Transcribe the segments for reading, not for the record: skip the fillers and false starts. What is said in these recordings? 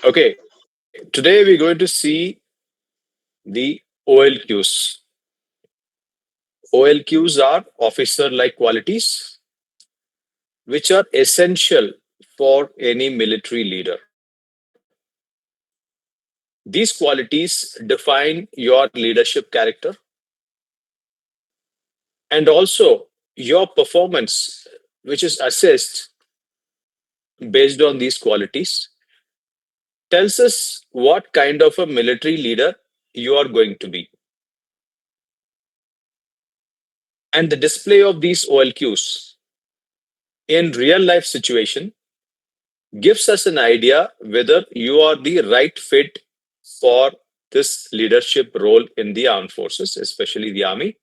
Okay, today we're going to see the OLQs. OLQs are officer like qualities which are essential for any military leader. These qualities define your leadership character and also your performance, which is assessed based on these qualities, tells us what kind of a military leader you are going to be. And the display of these OLQs in real life situation gives us an idea whether you are the right fit for this leadership role in the armed forces, especially the Army,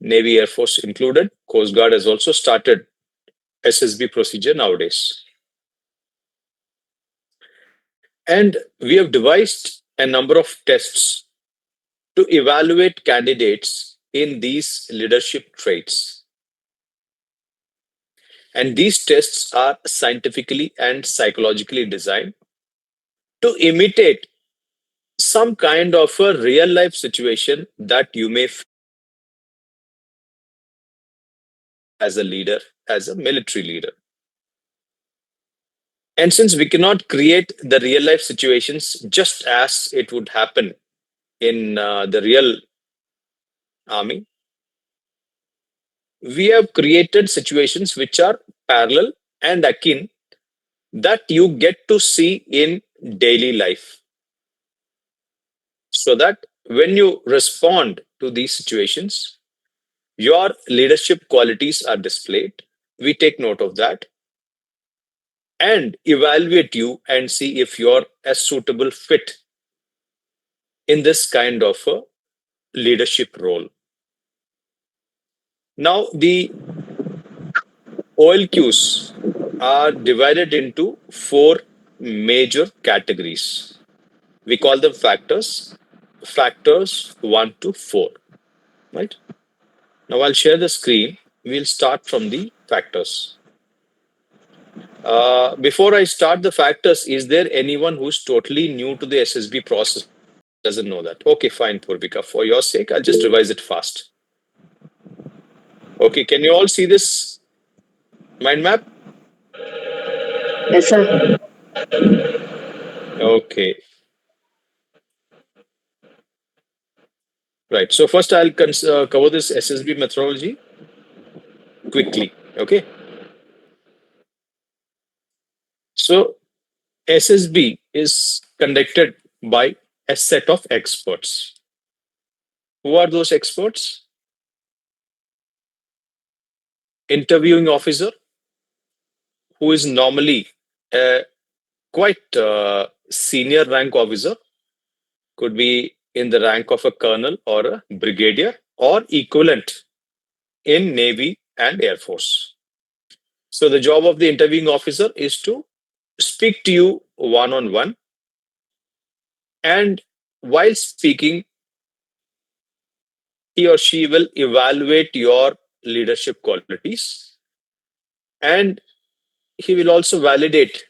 Navy, Air Force included. Coast Guard has also started SSB procedure nowadays. And we have devised a number of tests to evaluate candidates in these leadership traits. And these tests are scientifically and psychologically designed to imitate some kind of a real life situation that you may as a leader, as a military leader. And since we cannot create the real life situations just as it would happen in the real army, we have created situations which are parallel and akin that you get to see in daily life. So that when you respond to these situations, your leadership qualities are displayed. We take note of that and evaluate you and see if you're a suitable fit in this kind of a leadership role. Now, the OLQs are divided into four major categories. We call them factors 1 to 4. Right? Now, I'll share the screen. We'll start from the factors. Before I start the factors, is there anyone who's totally new to the SSB process? Doesn't know that. Okay, fine, Purvika. For your sake, I'll just revise it fast. Okay, can you all see this mind map? Yes, sir. Okay, right. So first, I'll cover this SSB methodology quickly. Okay, so SSB is conducted by a set of experts. Who are those experts? Interviewing officer, who is normally a quite senior rank officer, could be in the rank of a colonel or a brigadier or equivalent in Navy and Air Force. So the job of the interviewing officer is to speak to you one on one, and while speaking, he or she will evaluate your leadership qualities, and he will also validate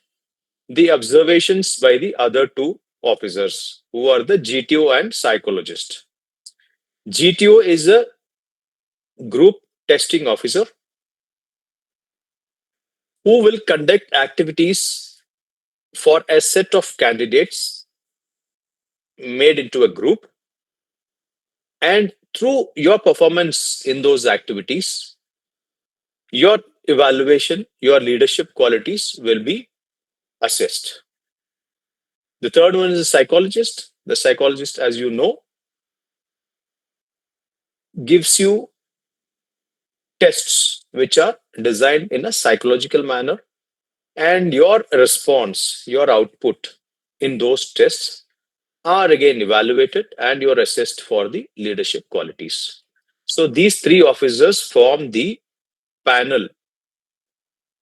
the observations by the other two officers who are the GTO and psychologist. GTO is a group testing officer who will conduct activities for a set of candidates made into a group, and through your performance in those activities, your evaluation, your leadership qualities will be assessed. The third one is a psychologist. The psychologist, as you know, gives you tests which are designed in a psychological manner, and your response, your output in those tests are again evaluated and you're assessed for the leadership qualities. So these three officers form the panel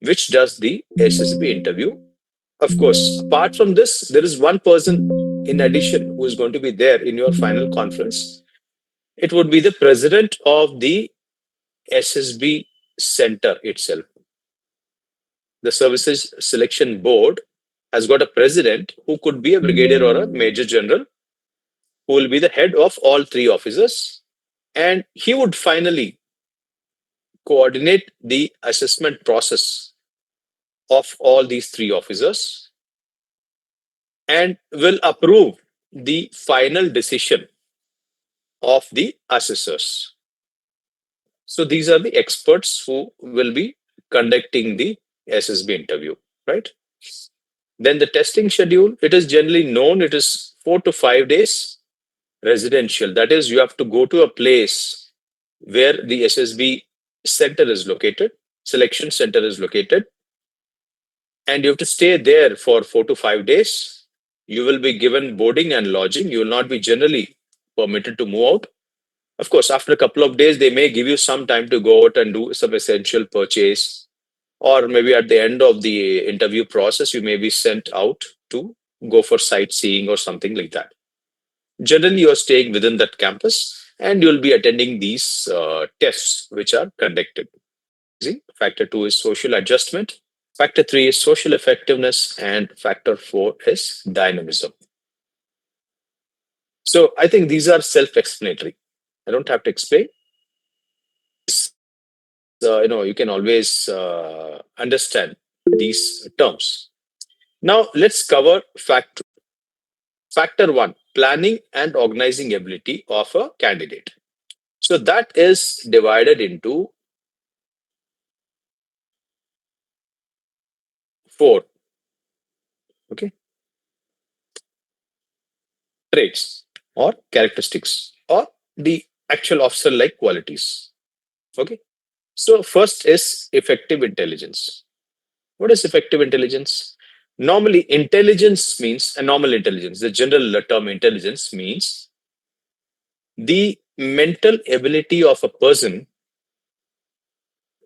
which does the SSB interview. Of course, apart from this, there is one person in addition who is going to be there in your final conference. It would be the president of the SSB center itself, the Services Selection Board. has got a president who could be a brigadier or a major general, who will be the head of all three officers. And he would finally coordinate the assessment process of all these three officers and will approve the final decision of the assessors. So these are the experts who will be conducting the SSB interview, right? Then the testing schedule, it is generally known, it is 4 to 5 days residential. That is, you have to go to a place where the SSB center is located, selection center is located, and you have to stay there for 4 to 5 days. You will be given boarding and lodging. You will not be generally permitted to move out. Of course, after a couple of days, they may give you some time to go out and do some essential purchase, or maybe at the end of the interview process, you may be sent out to go for sightseeing or something like that. Generally, you're staying within that campus and you'll be attending these tests which are conducted. See, factor two is social adjustment. Factor three is social effectiveness, and factor four is dynamism. So I think these are self-explanatory. I don't have to explain. You can always understand these terms. Now let's cover factor one: planning and organizing ability of a candidate. So that is divided into four. Okay, traits or characteristics or the actual officer like qualities. Okay, so first is effective intelligence. What is effective intelligence? Normally, intelligence means a normal intelligence. The general term intelligence means the mental ability of a person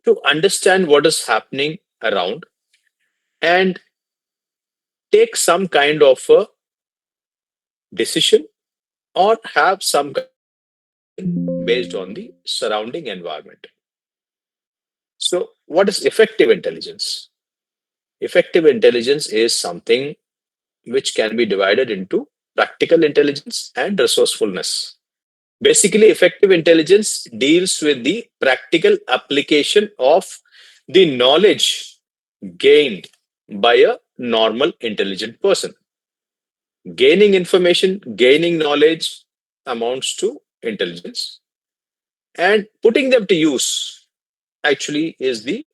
to understand what is happening around and take some kind of a decision or have some based on the surrounding environment. So, what is effective intelligence? Effective intelligence is something which can be divided into practical intelligence and resourcefulness. Basically, effective intelligence deals with the practical application of the knowledge gained by a normal intelligent person. Gaining information, gaining knowledge amounts to intelligence, and putting them to use actually is the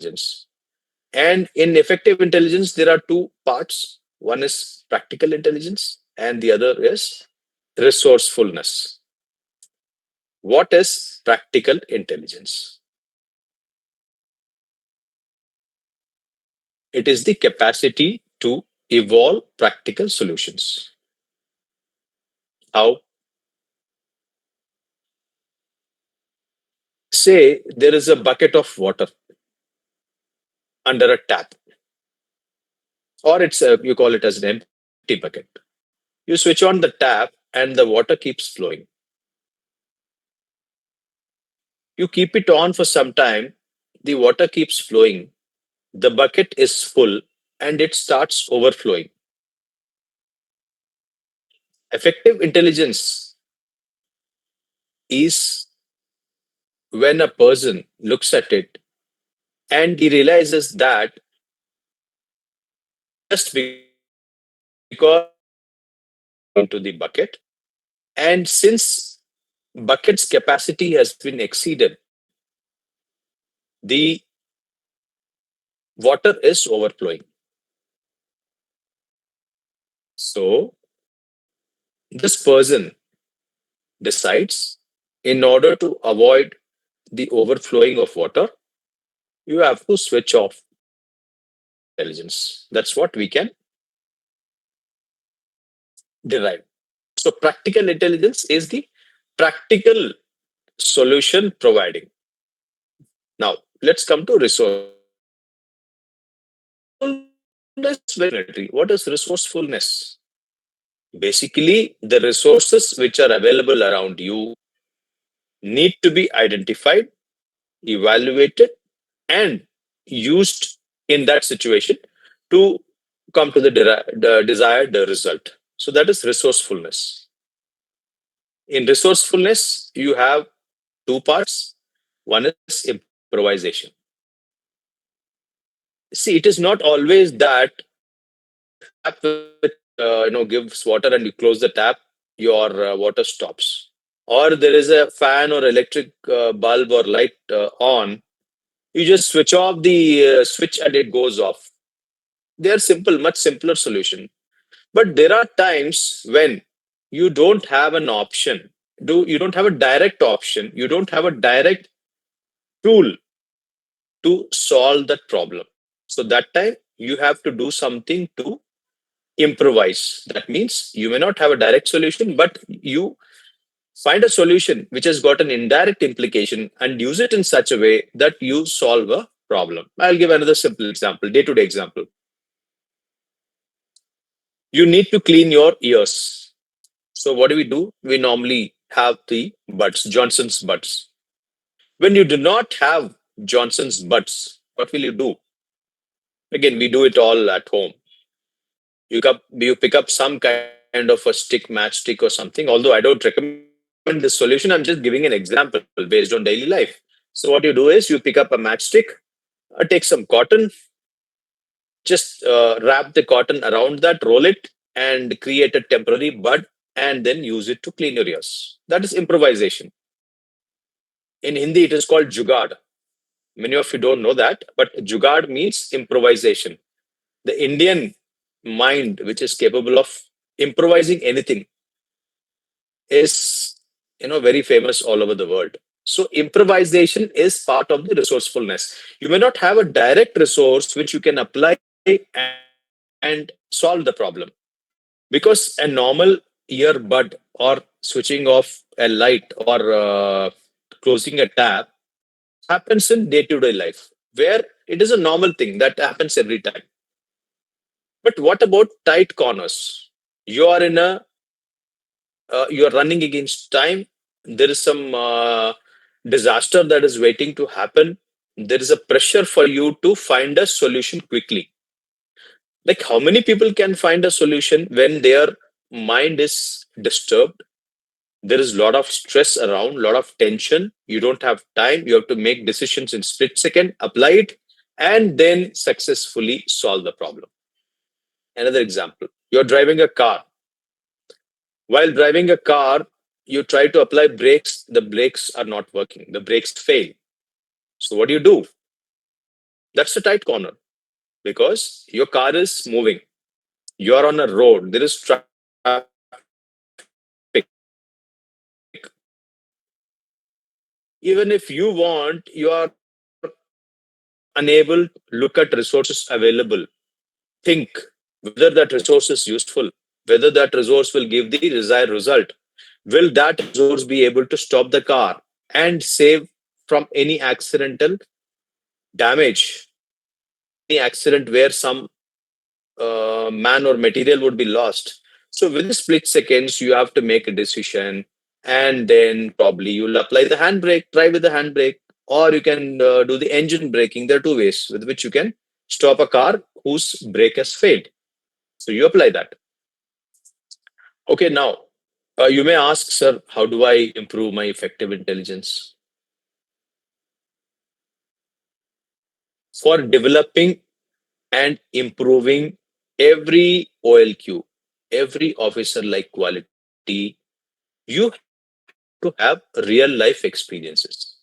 intelligence. And in effective intelligence, there are two parts. One is practical intelligence, and the other is resourcefulness. What is practical intelligence? It is the capacity to evolve practical solutions. How? Say there is a bucket of water under a tap, or you call it as an empty bucket. You switch on the tap, and the water keeps flowing. You keep it on for some time, the water keeps flowing, the bucket is full, and it starts overflowing. Effective intelligence is when a person looks at it and he realizes that just because into the bucket, and since bucket's capacity has been exceeded, the water is overflowing. So this person decides, in order to avoid the overflowing of water, you have to switch off intelligence. That's what we can derive. So practical intelligence is the practical solution providing. Now let's come to resource. What is resourcefulness? Basically, the resources which are available around you need to be identified, evaluated, and used in that situation to come to the desired result. So that is resourcefulness. In resourcefulness, you have two parts. One is improvisation. See, it is not always that a tap which gives water and you close the tap, your water stops. Or there is a fan or electric bulb or light on, you just switch off the switch and it goes off. They are simple, much simpler solution. But there are times when you don't have an option. You don't have a direct option. You don't have a direct tool to solve that problem. So that time you have to do something to improvise. That means you may not have a direct solution, but you find a solution which has got an indirect implication and use it in such a way that you solve a problem. I'll give another simple example, day to day example. You need to clean your ears. So, what do? We normally have the buds, Johnson's buds. When you do not have Johnson's buds, what will you do? Again, we do it all at home. You pick up some kind of a stick, matchstick, or something. Although I don't recommend this solution, I'm just giving an example based on daily life. So what you do is you pick up a matchstick, take some cotton, just wrap the cotton around that, roll it, and create a temporary bud, and then use it to clean your ears. That is improvisation. In Hindi, it is called jugad. Many of you don't know that, but jugad means improvisation. The Indian mind, which is capable of improvising anything, is very famous all over the world. So improvisation is part of the resourcefulness. You may not have a direct resource which you can apply and solve the problem, because a normal earbud or switching off a light or closing a tap happens in day-to-day life, where it is a normal thing that happens every time. But what about tight corners? You are in a you are running against time. There is some disaster that is waiting to happen. There is a pressure for you to find a solution quickly. Like, how many people can find a solution when their mind is disturbed? There is a lot of stress around, lot of tension. You don't have time. You have to make decisions in split second, apply it, and then successfully solve the problem. Another example: you're driving a car. While driving a car, you try to apply brakes. The brakes are not working. The brakes fail. So what do? That's a tight corner, because your car is moving. You are on a road. There is traffic. Even if you want, you are unable to look at resources available. Think whether that resource is useful, whether that resource will give the desired result. Will that resource be able to stop the car and save from any accidental damage, any accident where some man or material would be lost? So within split seconds, you have to make a decision, and then probably you'll apply the handbrake, try with the handbrake, or you can do the engine braking. There are two ways with which you can stop a car whose brake has failed. So you apply that. Okay, now you may ask, sir, how do I improve my effective intelligence? For developing and improving every OLQ, every officer like quality, you have to have real life experiences.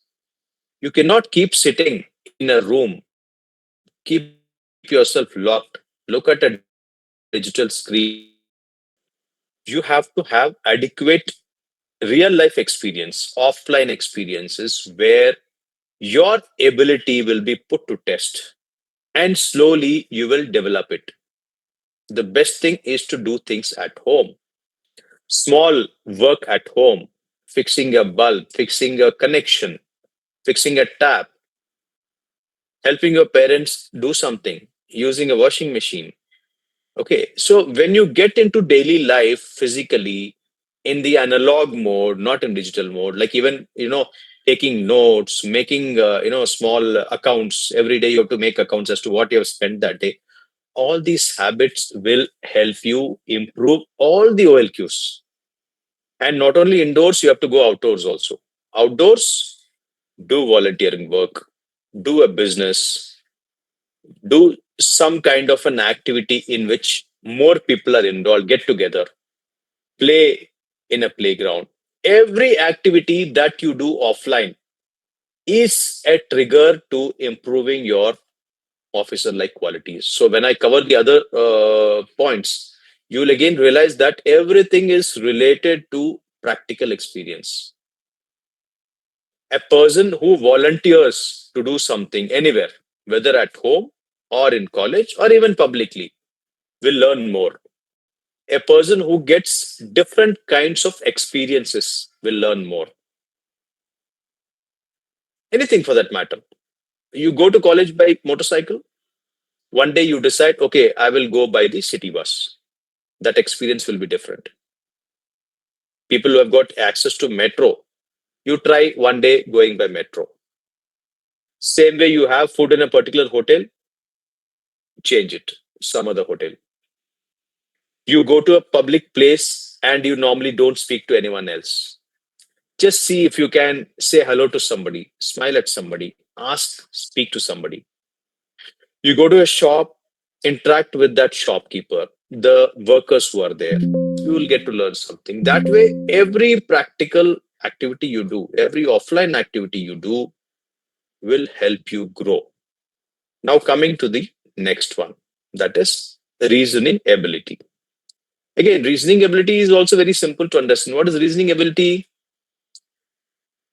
You cannot keep sitting in a room, keep yourself locked, look at a digital screen, and improvise. You have to have adequate real life experience, offline experiences, where your ability will be put to test, and slowly you will develop it. The best thing is to do things at home. Small work at home, fixing a bulb, fixing a connection, fixing a tap, helping your parents do something, using a washing machine. Okay, so when you get into daily life physically in the analog mode, not in digital mode, like even, taking notes, making, small accounts every day, you have to make accounts as to what you have spent that day. All these habits will help you improve all the OLQs. And not only indoors, you have to go outdoors also. Outdoors, do volunteering work, do a business, do some kind of an activity in which more people are involved, get together, play in a playground. Every activity that you do offline is a trigger to improving your officer like qualities. So when I cover the other points, you will again realize that everything is related to practical experience. A person who volunteers to do something anywhere, whether at home or in college or even publicly, will learn more. A person who gets different kinds of experiences will learn more. Anything for that matter. You go to college by motorcycle, one day you decide, okay, I will go by the city bus. That experience will be different. People who have got access to metro, you try one day going by metro. Same way you have food in a particular hotel, change it, some other hotel. You go to a public place and you normally don't speak to anyone else. Just see if you can say hello to somebody, smile at somebody, ask, speak to somebody. You go to a shop, interact with that shopkeeper, the workers who are there. You will get to learn something. That way, every practical activity you do, every offline activity you do will help you grow. Now, coming to the next one, that is reasoning ability. Again, reasoning ability is also very simple to understand. What is reasoning ability?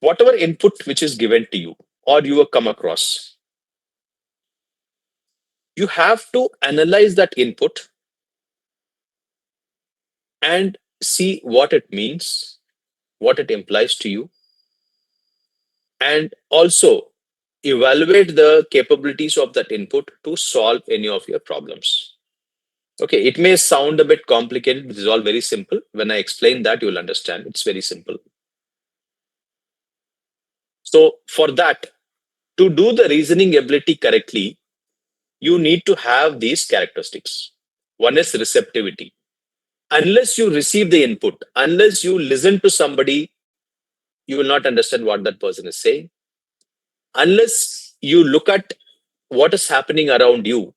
Whatever input which is given to you or you have come across, you have to analyze that input and see what it means, what it implies to you, and also evaluate the capabilities of that input to solve any of your problems. Okay, it may sound a bit complicated. This is all very simple. When I explain that, you will understand. It's very simple. So, for that, to do the reasoning ability correctly, you need to have these characteristics. One is receptivity. Unless you receive the input, unless you listen to somebody, you will not understand what that person is saying. Unless you look at what is happening around you,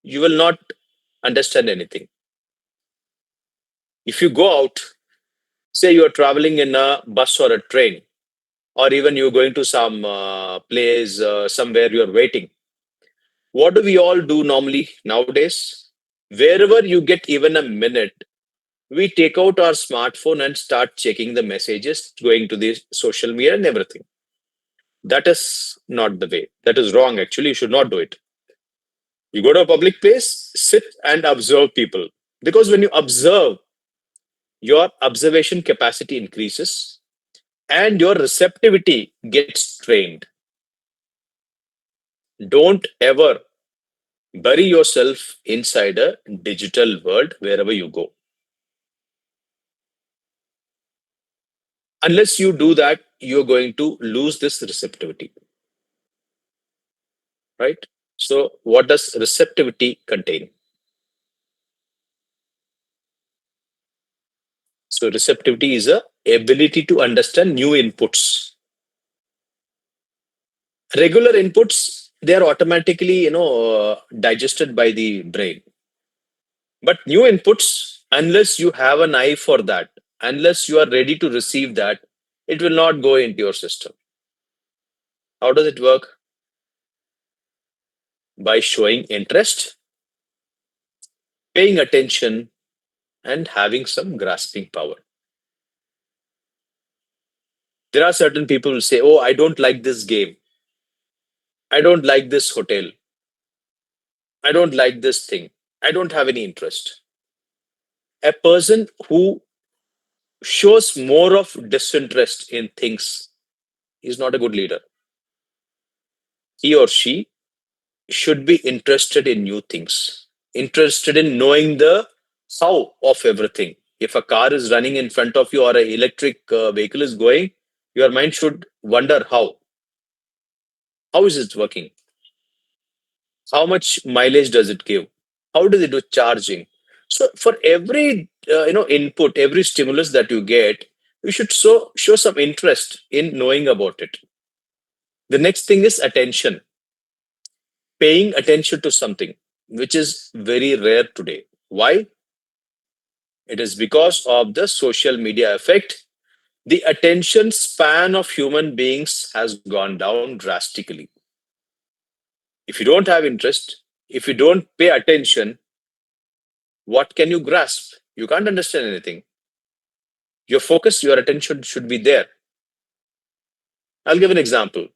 you will not understand anything. If you go out, say you are traveling in a bus or a train, or even you're going to some place, somewhere you're waiting, what do we all do normally nowadays? Wherever you get even a minute, we take out our smartphone and start checking the messages, going to the social media and everything. That is not the way. That is wrong, actually. You should not do it. You go to a public place, sit and observe people. Because when you observe, your observation capacity increases and your receptivity gets trained. Don't ever bury yourself inside a digital world wherever you go. Unless you do that, you're going to lose this receptivity, right? So, what does receptivity contain? So, receptivity is a ability to understand new inputs. Regular inputs, they are automatically, digested by the brain. But new inputs, unless you have an eye for that, unless you are ready to receive that, it will not go into your system. How does it work? By showing interest, paying attention, and having some grasping power. There are certain people who say, oh, I don't like this game. I don't like this hotel. I don't like this thing. I don't have any interest. A person who shows more of disinterest in things is not a good leader. He or she should be interested in new things, interested in knowing the how of everything. If a car is running in front of you or an electric vehicle is going, your mind should wonder how. How is it working? How much mileage does it give? How do they do charging? So for every input, every stimulus that you get, you should show some interest in knowing about it. The next thing is attention, paying attention to something, which is very rare today. Why? It is because of the social media effect. The attention span of human beings has gone down drastically. If you don't have interest, if you don't pay attention, what can you grasp? You can't understand anything. Your focus, your attention should be there. I'll give an example.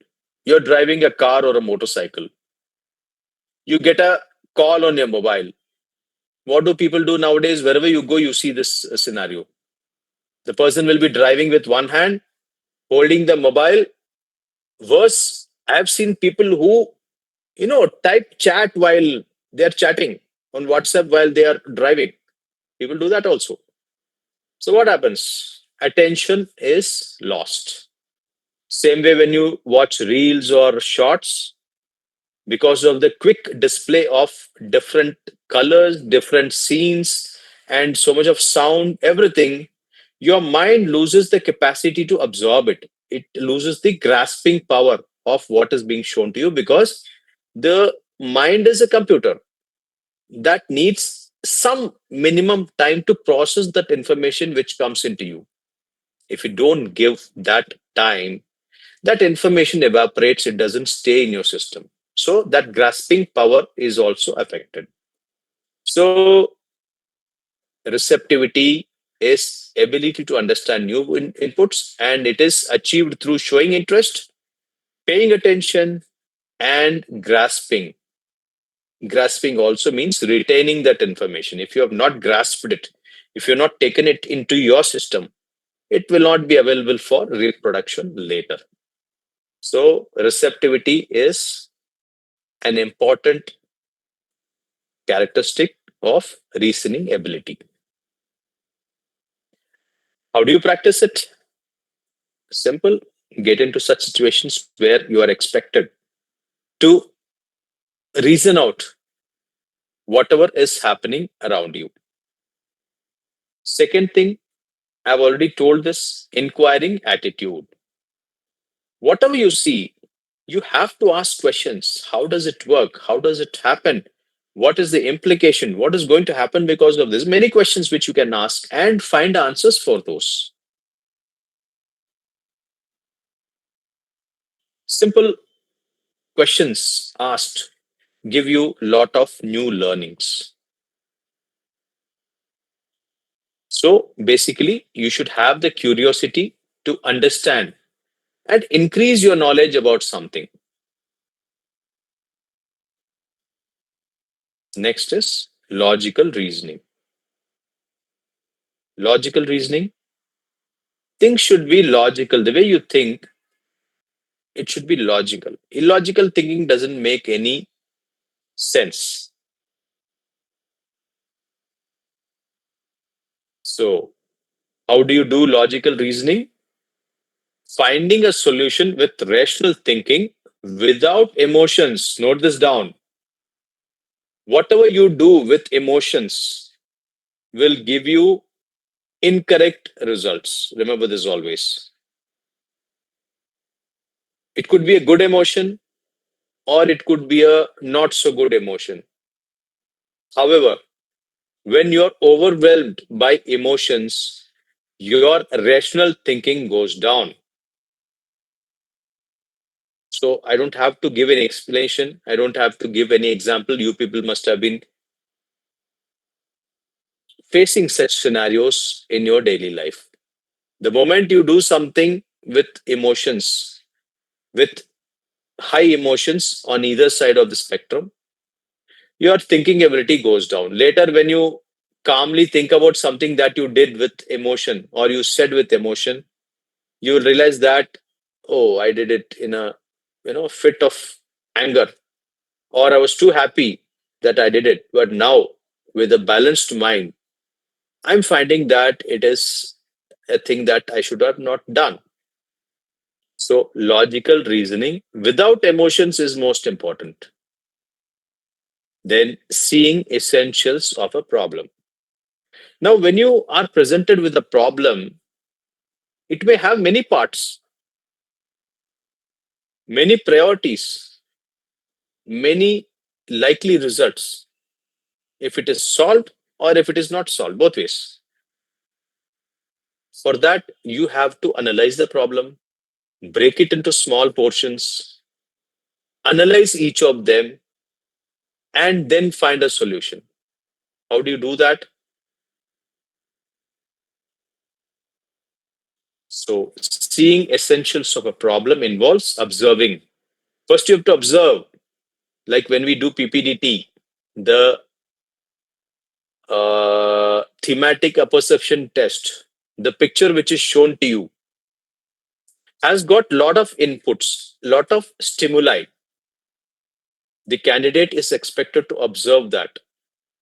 You're driving a car or a motorcycle. You get a call on your mobile. What do people do nowadays? Wherever you go, you see this scenario. The person will be driving with one hand, holding the mobile. Worse, I've seen people who, type chat while they're chatting on WhatsApp while they are driving. People do that also. So what happens? Attention is lost. Same way when you watch reels or shorts, because of the quick display of different colors, different scenes, and so much of sound, everything, your mind loses the capacity to absorb it. It loses the grasping power of what is being shown to you because the mind is a computer that needs some minimum time to process that information which comes into you. If you don't give that time, that information evaporates, it doesn't stay in your system. So that grasping power is also affected. So receptivity is ability to understand new inputs, and it is achieved through showing interest, paying attention, and grasping. Grasping also means retaining that information. If you have not grasped it, if you're not taken it into your system, it will not be available for reproduction later. So receptivity is an important characteristic of reasoning ability. How do you practice it? Simple. Get into such situations where you are expected to reason out whatever is happening around you. Second thing, I've already told this inquiring attitude. Whatever you see, you have to ask questions. How does it work? How does it happen? What is the implication? What is going to happen because of this? Many questions which you can ask and find answers for those. Simple questions asked give you lot of new learnings. So basically, you should have the curiosity to understand and increase your knowledge about something. Next is logical reasoning. Logical reasoning, things should be logical. The way you think, it should be logical. Illogical thinking doesn't make any sense. So, how do you do logical reasoning? Finding a solution with rational thinking without emotions. Note this down. Whatever you do with emotions will give you incorrect results. Remember this always. It could be a good emotion or it could be a not so good emotion. However, when you're overwhelmed by emotions, your rational thinking goes down. So I don't have to give any explanation. I don't have to give any example. You people must have been facing such scenarios in your daily life. The moment you do something with emotions, with high emotions on either side of the spectrum, your thinking ability goes down. Later, when you calmly think about something that you did with emotion or you said with emotion, you will realize that, oh, I did it in a fit of anger, or I was too happy that I did it. But now, with a balanced mind, I'm finding that it is a thing that I should have not done. So, logical reasoning without emotions is most important. Then seeing essentials of a problem. Now, when you are presented with a problem, it may have many parts, many priorities, many likely results, if it is solved or if it is not solved, both ways. For that, you have to analyze the problem, break it into small portions, analyze each of them, and then find a solution. How do you do that? So, seeing essentials of a problem involves observing. First, you have to observe, like when we do PPDT, the thematic apperception test, the picture which is shown to you has got lot of inputs, lot of stimuli. The candidate is expected to observe that.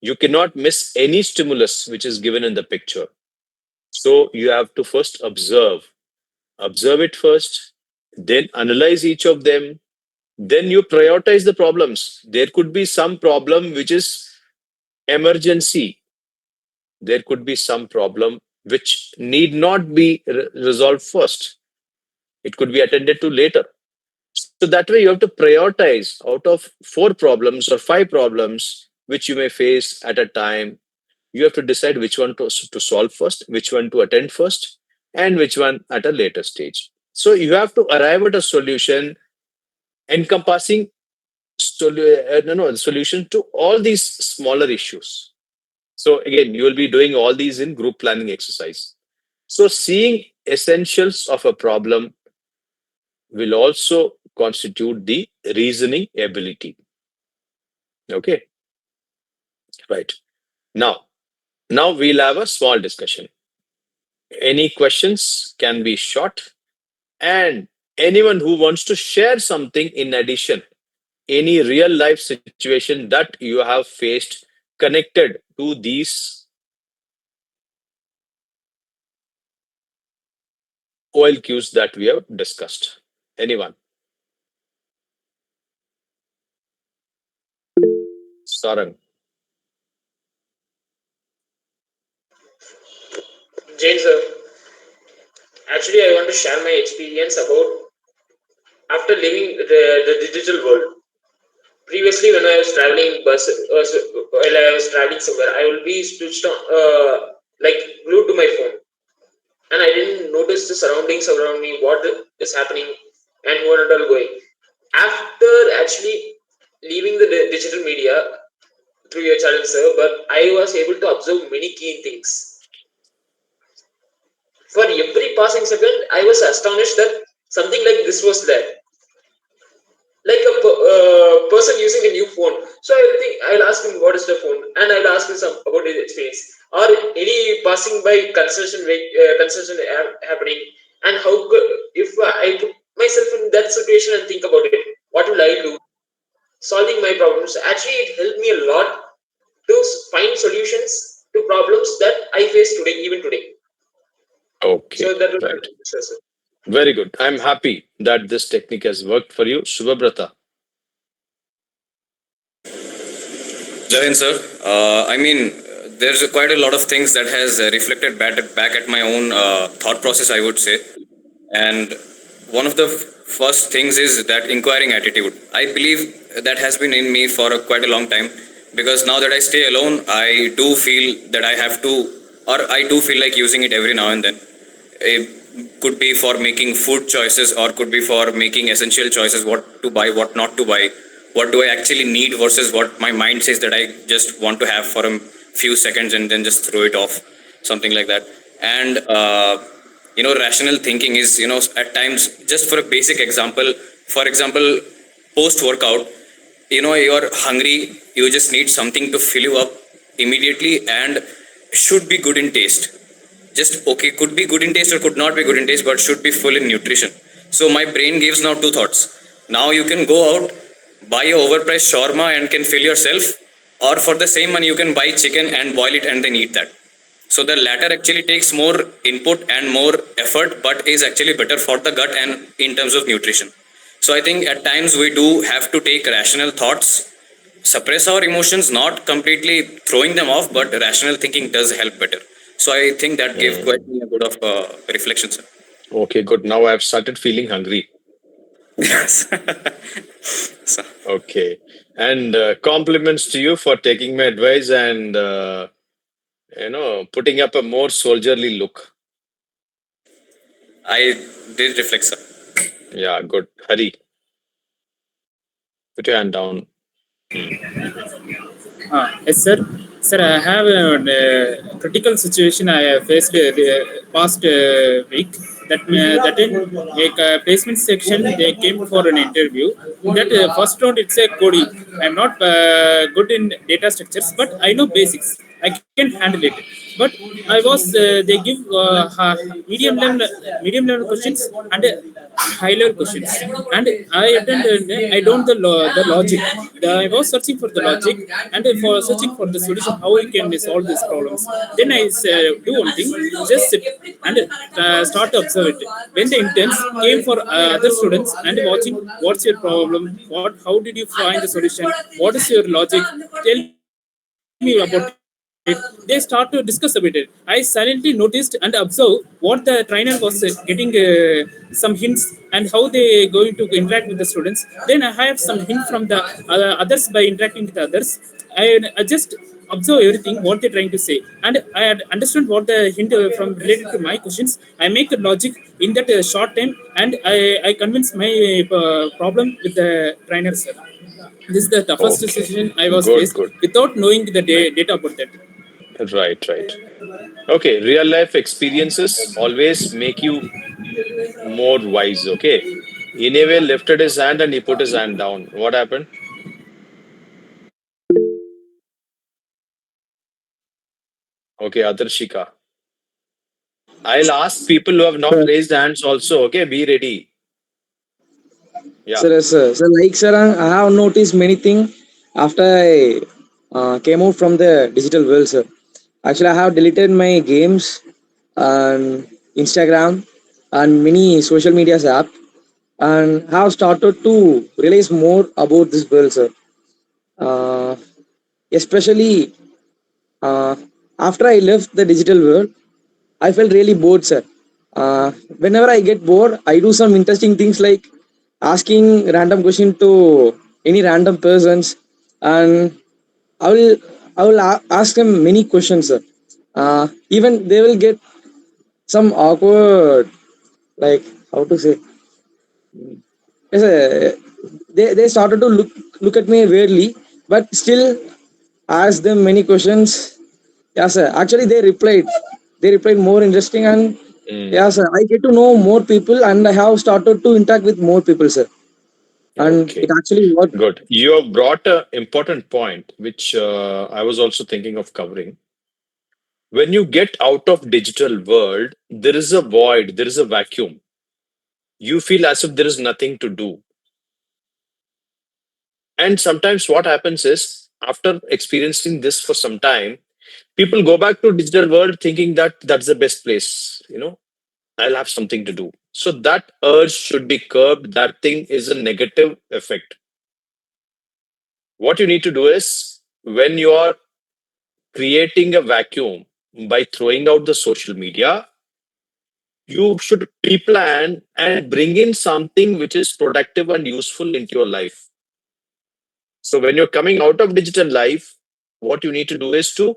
You cannot miss any stimulus which is given in the picture. So you have to first observe it first, then analyze each of them, then you prioritize the problems. There could be some problem which is emergency. There could be some problem which need not be resolved first. It could be attended to later. So that way you have to prioritize out of four problems or five problems which you may face at a time. You have to decide which one to solve first, which one to attend first, and which one at a later stage. So you have to arrive at a solution encompassing solution to all these smaller issues. So again, you will be doing all these in group planning exercise. So seeing essentials of a problem will also constitute the reasoning ability. Okay, right. Now we'll have a small discussion. Any questions can be short, and anyone who wants to share something in addition, any real life situation that you have faced connected to these OLQs that we have discussed. Anyone? Sarang. Jain sir, actually I want to share my experience about after leaving the digital world. Previously, when I was traveling bus, while I was traveling somewhere, I will be switched on, like glued to my phone, and I didn't notice the surroundings around me, what is happening, and what are all going. After actually leaving the digital media through your channel, sir, but I was able to observe many key things. For every passing second, I was astonished that something like this was there, like a person using a new phone. So I think I'll ask him what is the phone, and I'll ask him some about his experience or any passing by construction happening, and how could, if I put myself in that situation and think about it, what will I do? Solving my problems. Actually, it helped me a lot to find solutions to problems that I face today, even today. Okay, So that will right. be. Very good. I'm happy that this technique has worked for you. Shubhabrata. Javin sir, I mean, there's quite a lot of things that has reflected back at my own thought process, I would say. And one of the first things is that inquiring attitude. I believe that has been in me for quite a long time, because now that I stay alone, I do feel that I have to, or I do feel like using it every now and then. It could be for making food choices, or could be for making essential choices, what to buy, what not to buy, what do I actually need versus what my mind says that I just want to have for a few seconds and then just throw it off, something like that. And rational thinking is, at times, just for a basic example, for example, post workout, you're hungry, you just need something to fill you up immediately, and should be good in taste. Just okay, could be good in taste or could not be good in taste, but should be full in nutrition. So my brain gives now two thoughts. Now you can go out, buy a overpriced shawarma and can fill yourself, or for the same money you can buy chicken and boil it and then eat that. So the latter actually takes more input and more effort, but is actually better for the gut and in terms of nutrition. So I think at times we do have to take rational thoughts suppress our emotions, not completely throwing them off, but rational thinking does help better. So I think that gave quite Mm. me a good of reflection, sir. Okay, good. Now I've started feeling hungry. Yes. So, Okay. And compliments to you for taking my advice and putting up a more soldierly look. I did reflect, sir. Yeah, good. Hari, put your hand down. Hmm. Yes, sir. Sir, I have a critical situation I have faced the past week. That in a placement section they came for an interview. That first round it's a coding. I'm not good in data structures, but I know basics. I can handle it. But I was they give medium level questions and high level questions, and I attended. I don't the logic. I was searching for the logic and for searching for the solution how we can solve these problems. Then I do one thing, just sit and start to observe it. When the interns came for other students and watching what's your problem, how did you find the solution, what is your logic, tell me about it. They start to discuss about it. I silently noticed and observed what the trainer was getting some hints and how they going to interact with the students. Then I have some hint from the others by interacting with others. I just observe everything what they're trying to say, and I had understand what the hint from related to my questions. I make the logic in that short time, and I convince my problem with the trainer, sir. This is the toughest Okay. decision I was Good, faced good. without knowing the data about that. Right, right. Okay, real life experiences always make you more wise. Okay. Ineve lifted his hand and he put his hand down. What happened? Okay, Adarshika. I'll ask people who have not Sir, raised hands also. Okay, be ready. Yeah. sir, yes, sir. So, like, sir, I have noticed many things after I came out from the digital world, sir. Actually, I have deleted my games and Instagram and many social media app and have started to realize more about this world, sir. Uh, Especially uh, after I left the digital world, I felt really bored, sir. Uh, Whenever I get bored, I do some interesting things like asking random question to any random persons, and I will ask them many questions, sir. Even they will get some awkward, like how to say, yes, they started to look at me weirdly, but still ask them many questions. Yeah, sir. Actually, they replied. They replied more interesting, and yeah, Mm, sir. I get to know more people, and I have started to interact with more people, sir. And it okay. actually worked. Good. You have brought an important point, which I was also thinking of covering. When you get out of digital world, there is a void, there is a vacuum. You feel as if there is nothing to do. And sometimes what happens is, after experiencing this for some time, people go back to digital world thinking that that's the best place. I'll have something to do. So that urge should be curbed. That thing is a negative effect. What you need to do is, when you are creating a vacuum by throwing out the social media, you should pre-plan and bring in something which is productive and useful into your life. So when you're coming out of digital life, what you need to do is to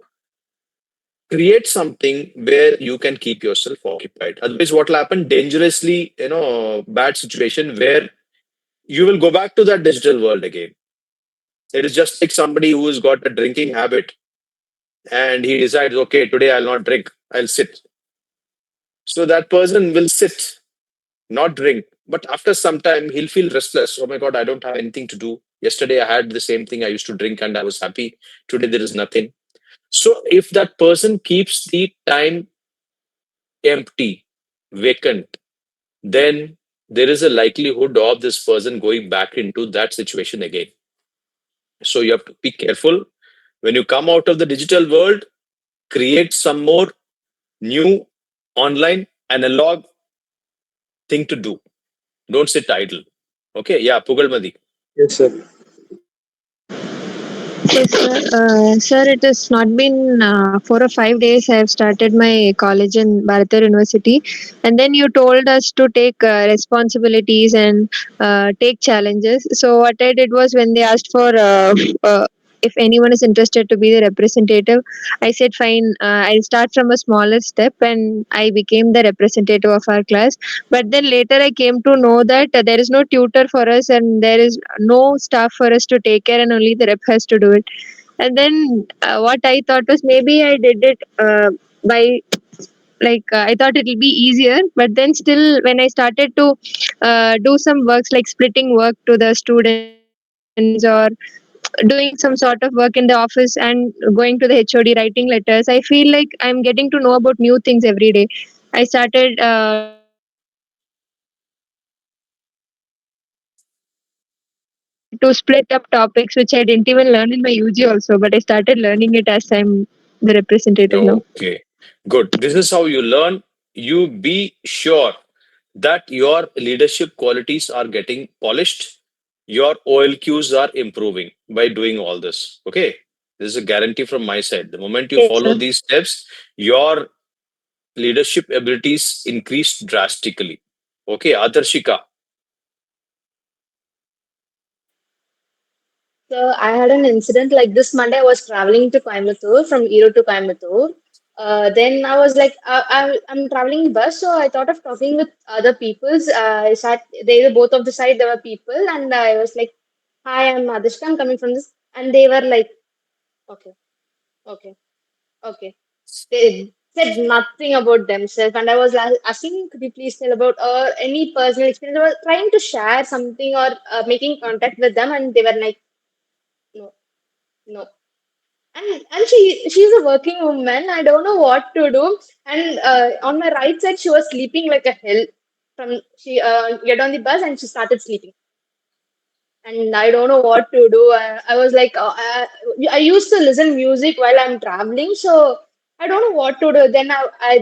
create something where you can keep yourself occupied. Otherwise, what will happen? Dangerously, bad situation where you will go back to that digital world again. It is just like somebody who has got a drinking habit and he decides, okay, today I'll not drink, I'll sit. So that person will sit, not drink. But after some time, he'll feel restless. Oh my God, I don't have anything to do. Yesterday, I had the same thing. I used to drink and I was happy. Today, there is nothing. So, if that person keeps the time empty, vacant, then there is a likelihood of this person going back into that situation again. So, you have to be careful. When you come out of the digital world, create some more new online analog thing to do. Don't sit idle. Okay. Yeah. Pugalmadi. Yes, sir. Yes, sir. Sir, it has not been 4 or 5 days. I have started my college in Bharatar University, and then you told us to take responsibilities and take challenges. So what I did was when they asked for if anyone is interested to be the representative, I said fine. I'll start from a smaller step, and I became the representative of our class. But then later I came to know that there is no tutor for us, and there is no staff for us to take care, and only the rep has to do it. And then what I thought was maybe I did it by I thought it will be easier, but then still when I started to do some works like splitting work to the students or doing some sort of work in the office and going to the HOD writing letters, I feel like I'm getting to know about new things every day. I started to split up topics which I didn't even learn in my UG also, but I started learning it as I'm the representative now. So this is how I learned. Okay, good. This is how you learn. You be sure that your leadership qualities are getting polished, your OLQs are improving by doing all this. Okay, this is a guarantee from my side. The moment you Yes, follow sir. these steps, your leadership abilities increase drastically. Okay, Adarshika. So I had an incident like this Monday. I was traveling to Coimbatore from Euro to Coimbatore. Then I was like, I'm traveling bus, so I thought of talking with other peoples. I sat, they were both of the side, there were people, and I was like, "Hi, I'm Adishka. I'm coming from this," and they were like, "Okay, okay, okay." They said nothing about themselves, and I was asking, "Could you please tell about any personal experience?" I was trying to share something or making contact with them, and they were like, "No, no." And she's a working woman. I don't know what to do. And on my right side, she was sleeping like a hell. From she get on the bus and she started sleeping, and I don't know what to do. I was like, I used to listen music while I'm traveling, so I don't know what to do. Then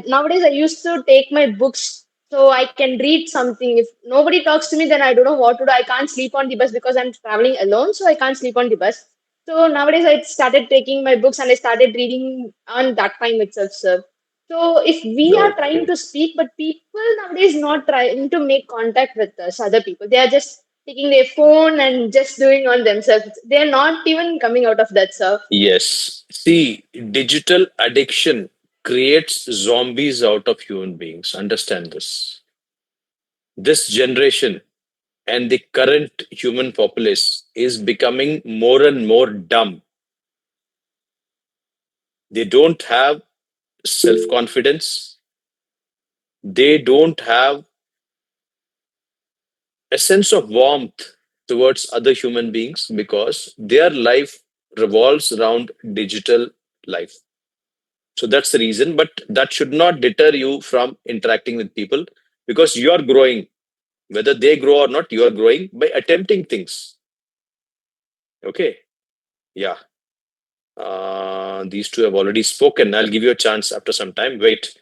nowadays I used to take my books so I can read something. If nobody talks to me, then I don't know what to do. I can't sleep on the bus because I'm traveling alone, so I can't sleep on the bus. So nowadays I started taking my books and I started reading on that time itself, sir. So if we are trying Okay. to speak, but people nowadays not trying to make contact with us, other people, they are just taking their phone and just doing on themselves. They're not even coming out of that, sir. Yes. See, digital addiction creates zombies out of human beings. Understand this. This generation and the current human populace is becoming more and more dumb. They don't have self confidence. They don't have a sense of warmth towards other human beings because their life revolves around digital life. So that's the reason, but that should not deter you from interacting with people because you are growing. Whether they grow or not, you are growing by attempting things. Okay. Yeah. These two have already spoken. I'll give you a chance after some time. Wait.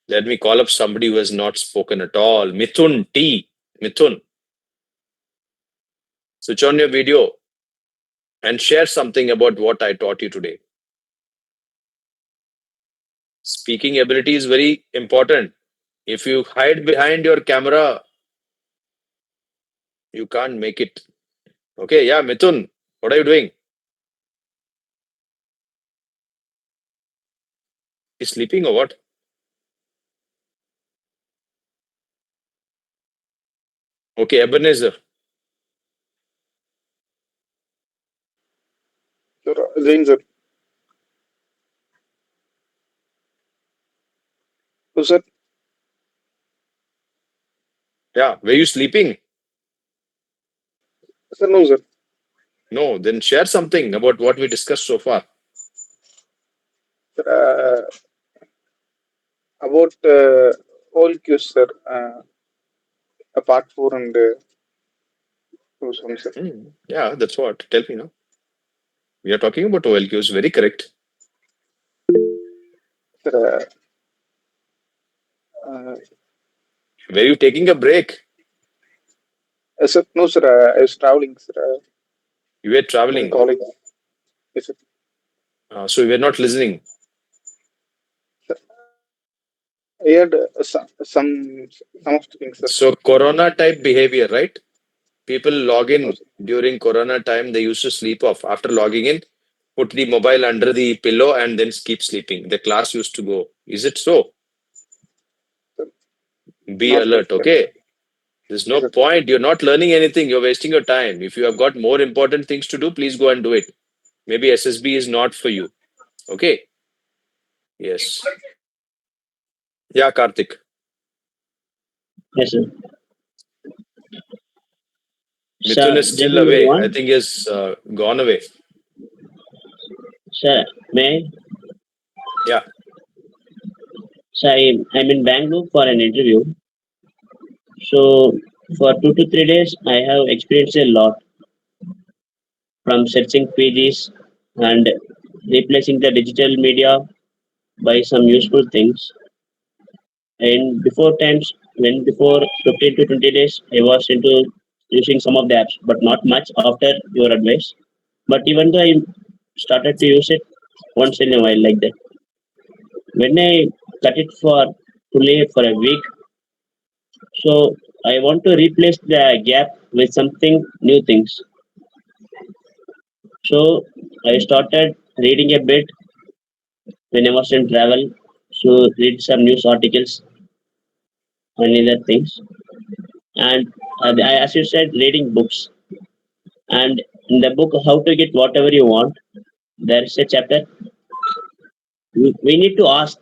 Let me call up somebody who has not spoken at all. Mithun T. Mithun, switch on your video and share something about what I taught you today. Speaking ability is very important. If you hide behind your camera, you can't make it. Okay, yeah, Mithun, what are you doing? You sleeping or what? Okay, Ebenezer. Sir, Jain sir. So sir, Yeah, were you sleeping? sir no sir. No, then share something about what we discussed so far. Sir, about all cues sir, part four and some sir. Yeah, that's what. Tell me now. We are talking about OLQs. Very correct. Sir, uh, Were you taking a break? sir no sir. I was traveling sir You were in traveling. college. Yes, sir. So we're not listening. I had some of the things, sir. So Corona type behavior, right? People log No, in sir. during Corona time. They used to sleep off. After logging in, put the mobile under the pillow and then keep sleeping. The class used to go. Is it so? Sir, Be not like alert, that, sir. okay? There's no Yes, sir. point. You're not learning anything. You're wasting your time. If you have got more important things to do, please go and do it. Maybe SSB is not for you. Okay? Yes. Yeah, Karthik. Yes, sir. Mithun Sir, is just still give me away. I one. think he's gone away. Sir, may I? Yeah. Sir, I'm in Bangalore for an interview. So, for 2 to 3 days, I have experienced a lot from searching pages and replacing the digital media by some useful things. And before times, when before 15 to 20 days, I was into using some of the apps, but not much after your advice. But even though I started to use it once in a while like that, when I cut it for fully for a week, so I want to replace the gap with something new things. So I started reading a bit when I was in travel. So read some news articles and other things. And as you said, reading books. And in the book, How to Get Whatever You Want, there is a chapter. We need to ask.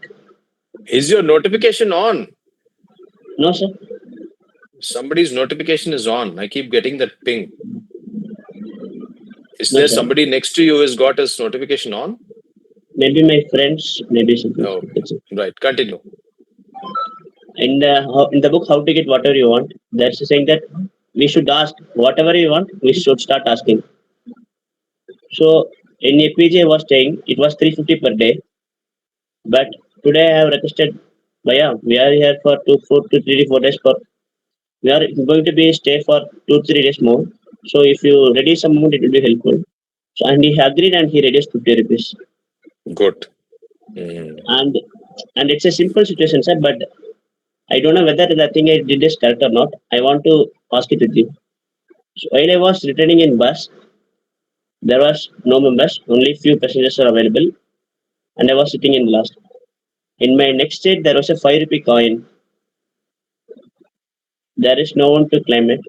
Is your notification on? No, sir. Somebody's notification is on. I keep getting that ping. Is No, there sir. somebody next to you who has got his notification on? Maybe my friends, maybe something. Oh, right. Continue. In the book How to Get Whatever You Want, there's a saying that we should ask whatever you want. We should start asking. So in APJ was saying it was 350 per day, but today I have requested. Bhaiya, we are here for 4 to 3 4 days. For we are going to be stay for 2 3 days more. So if you reduce some amount, it will be helpful. So and he agreed and he reduced 50 rupees. Good. Mm. And it's a simple situation, sir. But I don't know whether the thing I did is correct or not. I want to ask it with you. So while I was returning in bus, there was no members, only few passengers are available, and I was sitting in last. In my next seat, there was a 5 rupee coin. There is no one to claim it.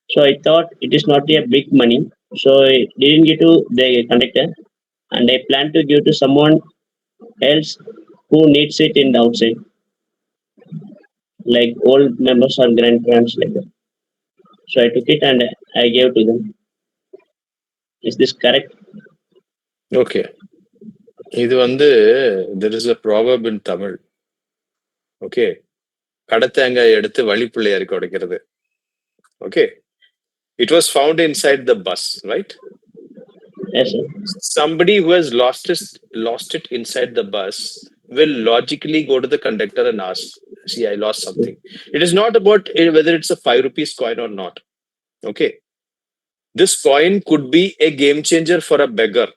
So I thought it is not a big money. So I didn't give to the conductor, and I plan to give to someone else who needs it in the outside, like old members or grandparents like that. So I took it and I gave to them. Is this correct? Okay. இது வந்து there is a proverb in Tamil. Okay. கடத்தேங்காய் எடுத்து வழிப்பிள்ளையாருக்கு உடைக்கிறது. Okay. It was found inside the bus, right? Yes, sir. Somebody who has lost it inside the bus will logically go to the conductor and ask, see, I lost something. It is not about whether it's a 5 rupees coin or not. Okay. This coin could be a game changer for a beggar,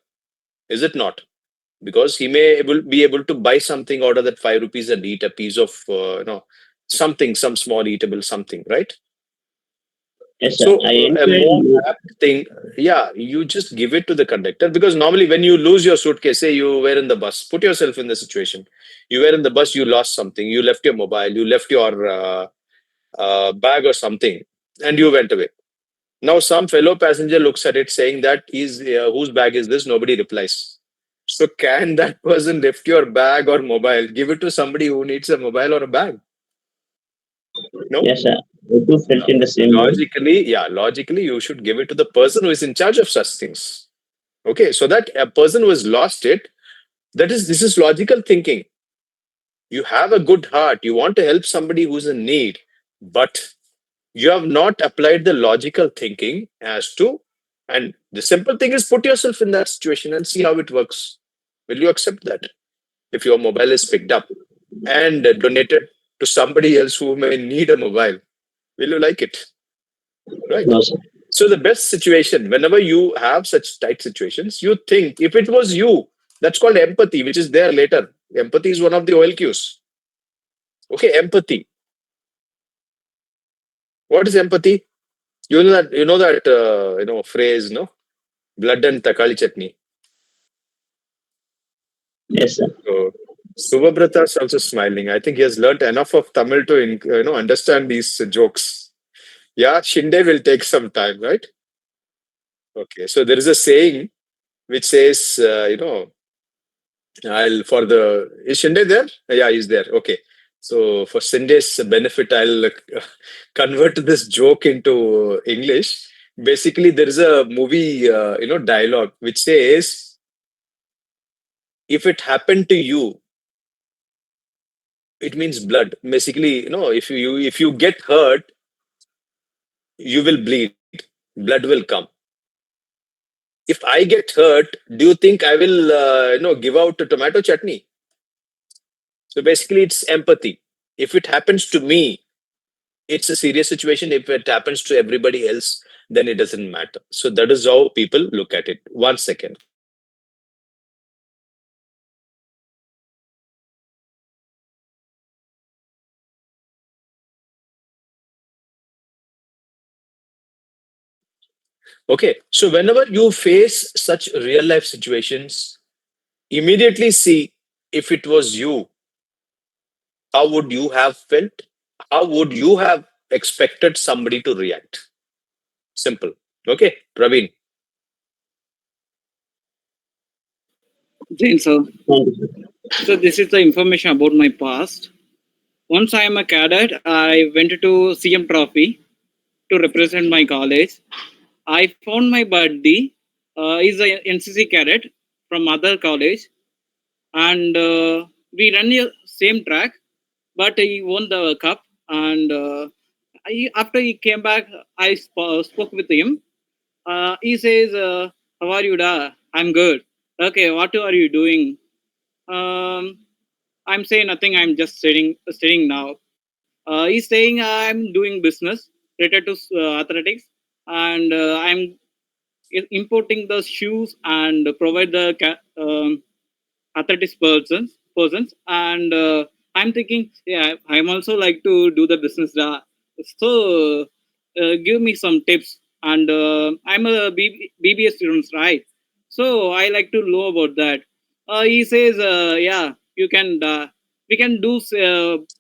is it not? Because he may be able to buy something out of that 5 rupees and eat a piece of, something, some small eatable something, right? Yes, sir. So I a more enjoyed. apt thing, yeah, you just give it to the conductor because normally when you lose your suitcase, say you were in the bus, put yourself in the situation. You were in the bus, you lost something, you left your mobile, you left your bag or something, and you went away. Now some fellow passenger looks at it saying that is whose bag is this? Nobody replies. So can that person lift your bag or mobile, give it to somebody who needs a mobile or a bag? No. Yes, sir. I too felt in the same way. Logically, you should give it to the person who is in charge of such things. Okay, so that a person who has lost it, this is logical thinking. You have a good heart, you want to help somebody who's in need, but you have not applied the logical thinking as to, and the simple thing is put yourself in that situation and see how it works. Will you accept that? If your mobile is picked up and donated to somebody else who may need a mobile, will you like it? Right. No, sir. So the best situation, whenever you have such tight situations, you think if it was you, that's called empathy, which is there later. Empathy is one of the OLQs. Okay, empathy. What is empathy? You know that phrase, no? Blood and takali chutney. Yes, sir. So Subhabrata is also smiling. I think he has learnt enough of Tamil to understand these jokes. Yeah, Shinde will take some time, right? Okay, so there is a saying which says, I'll for the is Shinde there? Yeah, he's there. Okay, so for Shinde's benefit, I'll convert this joke into English. Basically, there is a movie, dialogue which says, "If it happened to you, it means blood." Basically, if you get hurt, you will bleed. Blood will come. If I get hurt, do you think I will, give out a tomato chutney? So basically, it's empathy. If it happens to me, it's a serious situation. If it happens to everybody else, then it doesn't matter. So that is how people look at it. 1 second. Okay. So whenever you face such real life situations, immediately see if it was you, how would you have felt? How would you have expected somebody to react? Simple. Okay, Praveen. Jain, sir. Thank you, sir. So this is the information about my past. Once I am a cadet, I went to CM Trophy to represent my college. I found my buddy. He's a NCC cadet from other college, and we ran the same track, but he won the cup. And after he came back, I spoke with him. He says, "How are you, da? I'm good. Okay, what are you doing?" Um, I'm saying nothing. I'm just studying now. He's saying I'm doing business related to athletics, and I'm importing the shoes and provide the athletics persons. And I'm thinking, yeah, I'm also like to do the business. So give me some tips. And I'm a BBS student, right? So I like to know about that. He says, yeah, you can. We can do.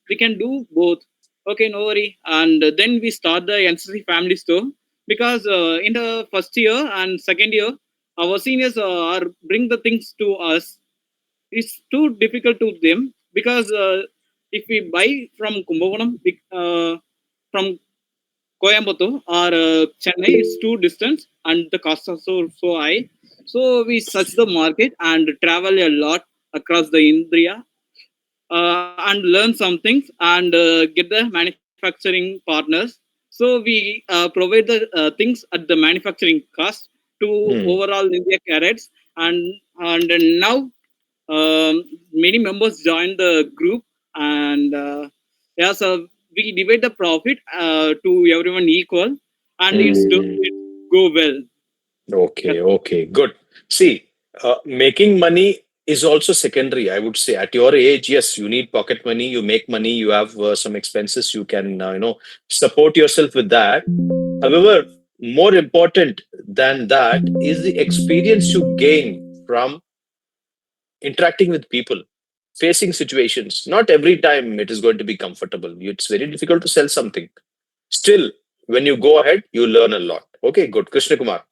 We can do both. Okay, no worry. And then we start the NCC family store because in the first year and second year, our seniors are bring the things to us. It's too difficult to them because if we buy from Kumbakonam, from Coimbatore or Chennai, it's too distant and the cost are so high. So we search the market and travel a lot across the India and learn some things and get the manufacturing partners. So we provide the things at the manufacturing cost to Hmm. overall India carrots, and now many members join the group, and yeah, so we divide the profit to everyone equal, and Hmm. it go well. Yes, Okay, okay, good. See, making money is also secondary, I would say. At your age, yes, you need pocket money, you make money, you have some expenses, you can, support yourself with that. However, more important than that is the experience you gain from interacting with people, facing situations. Not every time it is going to be comfortable. It's very difficult to sell something. Still, when you go ahead, you learn a lot. Okay, good. Krishna Kumar,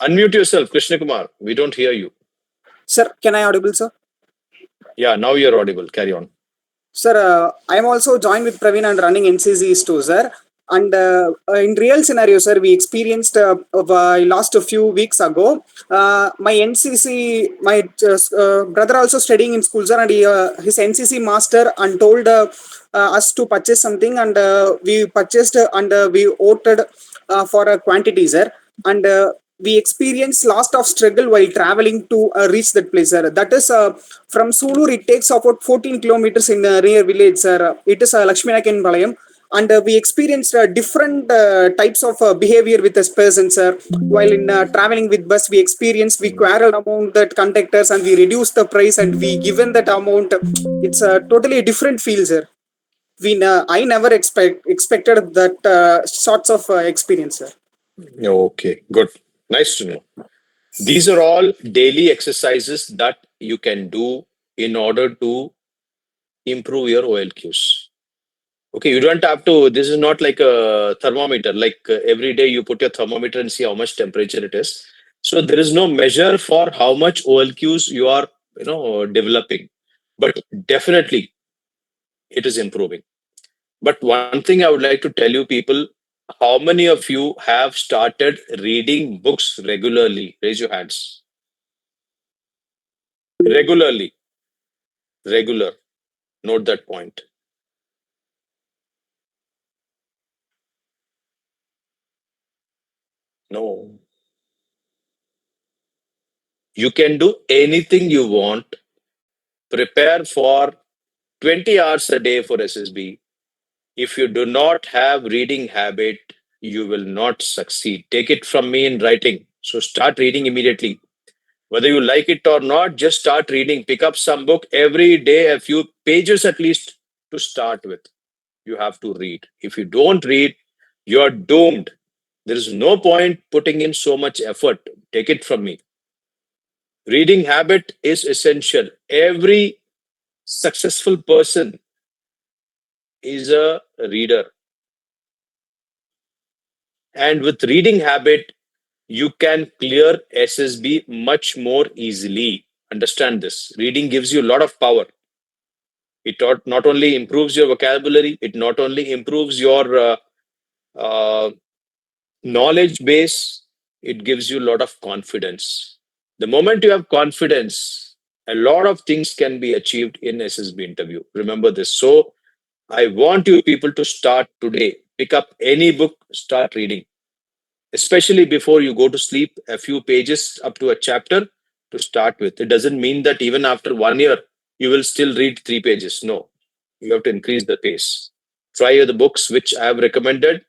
unmute yourself. Krishna Kumar, we don't hear you. Sir, can I audible, sir? Yeah, now you're audible. Carry on. Sir, I am also joined with Praveen and running NCCs too, sir. And in real scenario, sir, we experienced last a few weeks ago. My NCC, my brother also studying in school, sir, and his NCC master and told us to purchase something, and we purchased and we voted for a quantity, sir. And we experience lots of struggle while traveling to reach that place, sir. That is from Sulur, it takes about 14 kilometers in a near village, sir. It is Lakshminakan Palayam. And we experienced different types of behavior with this person, sir. While in traveling with bus, we quarreled among that conductors and we reduced the price and we given that amount. It's a totally different feel, sir. I never expected that sorts of experience, sir. Okay, good. Nice to know. These are all daily exercises that you can do in order to improve your OLQs. Okay, you don't have to, this is not like a thermometer, like every day you put your thermometer and see how much temperature it is. So there is no measure for how much OLQs you are, developing. But definitely it is improving. But one thing I would like to tell you people, how many of you have started reading books regularly? Raise your hands. Regularly, regular. Note that point. No. You can do anything you want. Prepare for 20 hours a day for SSB. If you do not have reading habit, you will not succeed. Take it from me in writing. So start reading immediately. Whether you like it or not, just start reading. Pick up some book every day, a few pages at least to start with. You have to read. If you don't read, you're doomed. There is no point putting in so much effort. Take it from me. Reading habit is essential. Every successful person is a reader. And with reading habit, you can clear SSB much more easily. Understand this. Reading gives you a lot of power. It not only improves your vocabulary, it not only improves your uh, knowledge base, it gives you a lot of confidence. The moment you have confidence, a lot of things can be achieved in SSB interview. Remember this. So I want you people to start today. Pick up any book, start reading, especially before you go to sleep, a few pages up to a chapter to start with. It doesn't mean that even after 1 year, you will still read 3 pages. No, you have to increase the pace. Try the books which I have recommended,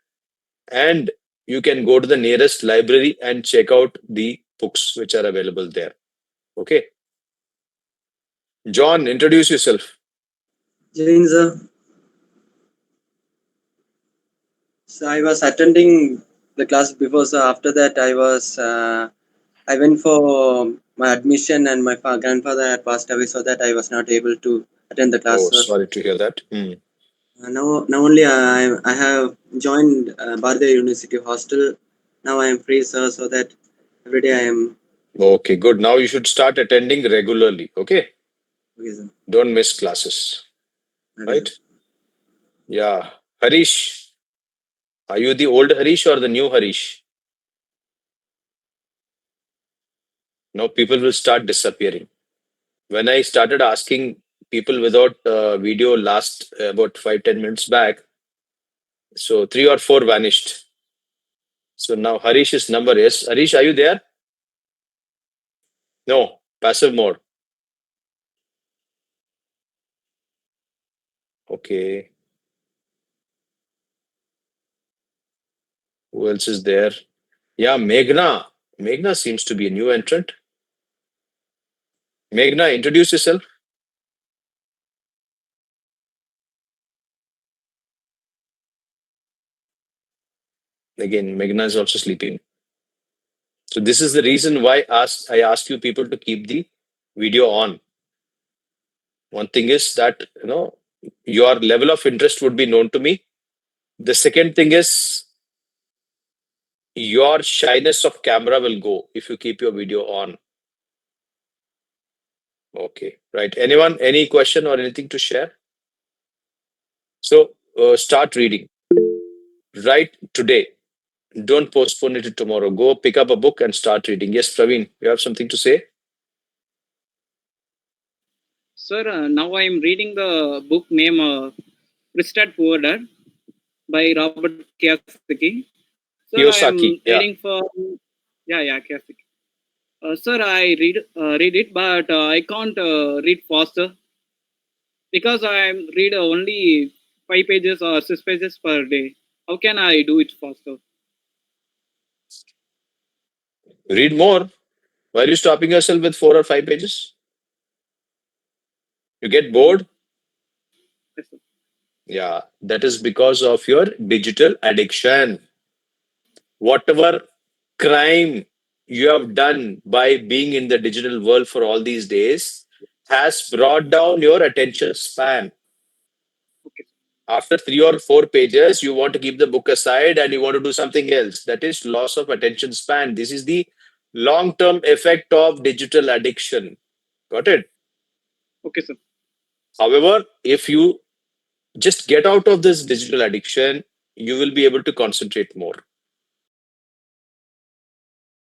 and you can go to the nearest library and check out the books which are available there. Okay. John, introduce yourself. Jain sir. So I was attending the class before. So after that, I went for my admission, and my grandfather had passed away, so that I was not able to attend the class, Oh, sir. sorry to hear that. Now only I have joined Bharatiya University hostel. Now I am free, sir, so that every day I am. Okay, good. Now you should start attending regularly. Okay. Okay, sir. Don't miss classes. Okay, Right? sir. Yeah. Harish, are you the old Harish or the new Harish? Now people will start disappearing. When I started asking people without video last about 5-10 minutes back, so 3 or 4 vanished. So now Harish's number is Harish. Are you there? No, passive mode. Okay. Who else is there? Yeah, Meghna. Meghna seems to be a new entrant. Meghna, introduce yourself. Again, Meghna is also sleeping. So this is the reason why I asked you people to keep the video on. One thing is that your level of interest would be known to me. The second thing is your shyness of camera will go if you keep your video on. Okay, right. Anyone, any question or anything to share? So start reading right today. Don't postpone it to tomorrow. Go pick up a book and start reading. Yes, Praveen, you have something to say? Sir, now I am reading the book named Rich Dad Poor Dad by Robert Kiyosaki. Sir, I am Kiyosaki, yeah. aiming for Yeah, classic. Sir, I read it, but I can't read faster because I read only 5 pages or 6 pages per day. How can I do it faster? Read more. Why are you stopping yourself with 4 or 5 pages? You get bored? Yes, sir. Yeah, that is because of your digital addiction. Whatever crime you have done by being in the digital world for all these days has brought down your attention span. Okay. After 3 or 4 pages, you want to keep the book aside and you want to do something else. That is loss of attention span. This is the long term effect of digital addiction. Got it? Okay, sir. However, if you just get out of this digital addiction, you will be able to concentrate more.